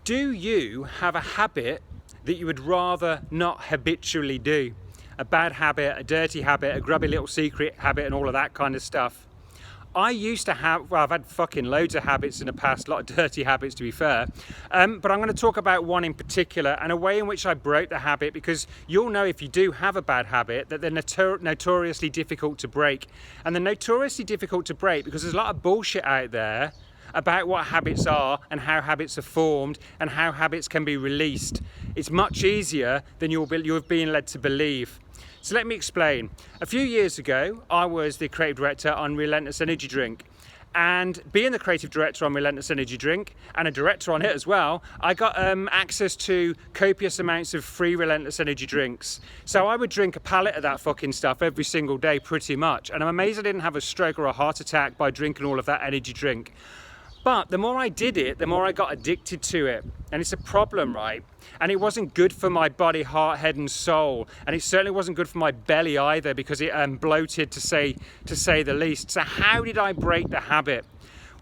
Do you have a habit that you would rather not habitually do? A bad habit, a dirty habit, a grubby little secret habit, and all of that kind of stuff. I used to have, well, I've had fucking loads of habits in the past, a lot of dirty habits to be fair, but I'm going to talk about one in particular and a way in which I broke the habit, because you'll know if you do have a bad habit that they're notoriously difficult to break. And they're notoriously difficult to break because there's a lot of bullshit out there about what habits are and how habits are formed and how habits can be released. It's much easier than you're being led to believe. So let me explain. A few years ago, I was the creative director on Relentless Energy Drink. And being the creative director on Relentless Energy Drink and a director on it as well, I got access to copious amounts of free Relentless Energy drinks. So I would drink a pallet of that fucking stuff every single day pretty much. And I'm amazed I didn't have a stroke or a heart attack by drinking all of that energy drink. But the more I did it, the more I got addicted to it. And it's a problem, right? And it wasn't good for my body, heart, head and soul. And it certainly wasn't good for my belly either, because it bloated to say the least. So how did I break the habit?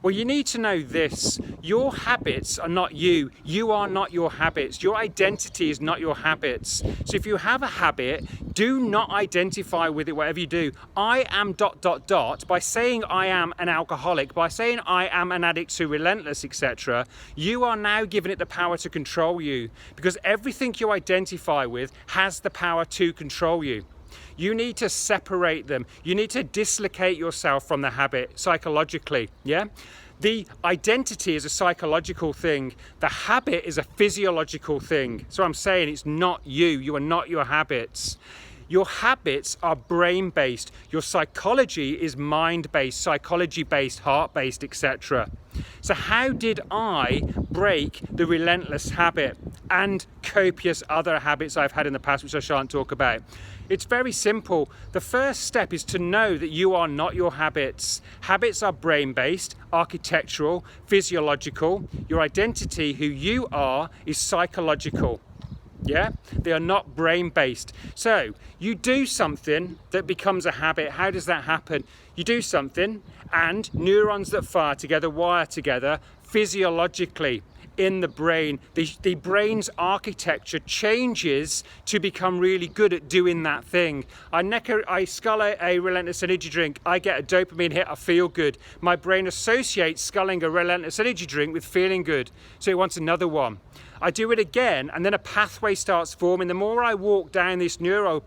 Well, you need to know this. Your habits are not you. You are not your habits. Your identity is not your habits. So if you have a habit, do not identify with it, whatever you do. I am ... By saying I am an alcoholic, by saying I am an addict to Relentless, etc., you are now giving it the power to control you, because everything you identify with has the power to control you. You need to separate them. You need to dislocate yourself from the habit psychologically, yeah? The identity is a psychological thing. The habit is a physiological thing. So I'm saying it's not you. You are not your habits. Your habits are brain-based. Your psychology is mind-based, psychology-based, heart-based, etc. So how did I break the Relentless habit and copious other habits I've had in the past, which I shan't talk about? It's very simple. The first step is to know that you are not your habits. Habits are brain-based, architectural, physiological. Your identity, who you are, is psychological. Yeah, they are not brain-based. So you do something that becomes a habit. How does that happen? You do something and neurons that fire together wire together physiologically in the brain. The brain's architecture changes to become really good at doing that thing. I scull a Relentless Energy drink, I get a dopamine hit, I feel good. My brain associates sculling a Relentless Energy drink with feeling good, so it wants another one. I do it again, and then a pathway starts forming. The more I walk down this neural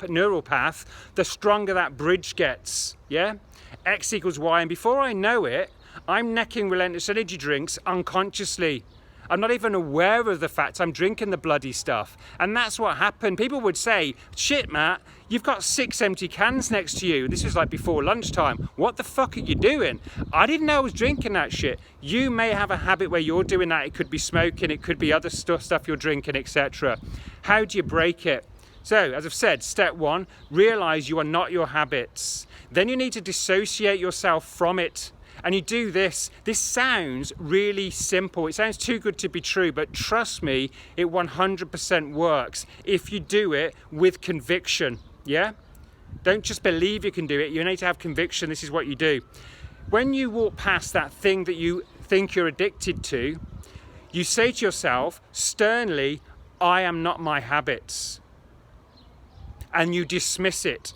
path, the stronger that bridge gets, yeah? X equals Y, and before I know it, I'm necking Relentless Energy drinks unconsciously. I'm not even aware of the fact I'm drinking the bloody stuff. And that's what happened. People would say, shit, Matt, you've got 6 empty cans next to you. This was like before lunchtime. What the fuck are you doing? I didn't know I was drinking that shit. You may have a habit where you're doing that. It could be smoking, it could be other stuff you're drinking, etc. How do you break it? So, as I've said, step 1, realize you are not your habits. Then you need to dissociate yourself from it. And you do this. This sounds really simple. It sounds too good to be true, but trust me, it 100% works if you do it with conviction, yeah? Don't just believe you can do it. You need to have conviction. This is what you do. When you walk past that thing that you think you're addicted to, you say to yourself, sternly, I am not my habits. And you dismiss it.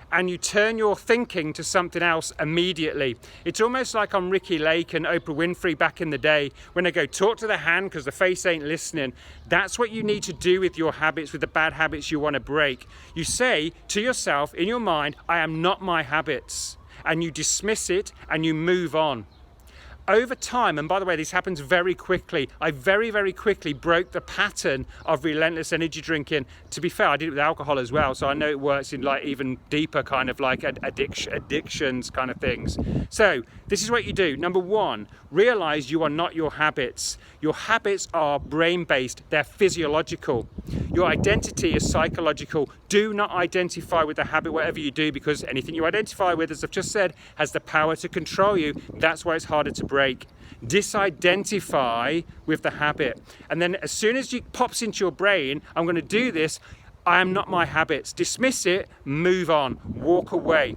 And you turn your thinking to something else immediately. It's almost like on Ricky Lake and Oprah Winfrey back in the day when they go, talk to the hand because the face ain't listening. That's what you need to do with your habits, with the bad habits you want to break. You say to yourself in your mind, I am not my habits. And you dismiss it and you move on. Over time, and by the way, this happens very quickly, I very, very quickly broke the pattern of Relentless Energy drinking. To be fair, I did it with alcohol as well, so I know it works in like even deeper kind of like addictions kind of things. So this is what you do. Number 1, realize you are not your habits. Your habits are brain-based, they're physiological. Your identity is psychological. Do not identify with the habit, whatever you do, because anything you identify with, as I've just said, has the power to control you. That's why it's harder to break. Disidentify with the habit. And then as soon as it pops into your brain, I'm going to do this, I am not my habits. Dismiss it, move on, walk away.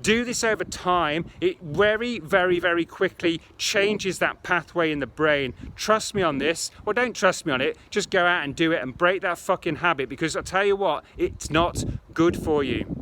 Do this over time. It very, very, very quickly changes that pathway in the brain. Trust me on this, or don't trust me on it, just go out and do it and break that fucking habit, because I'll tell you what, it's not good for you.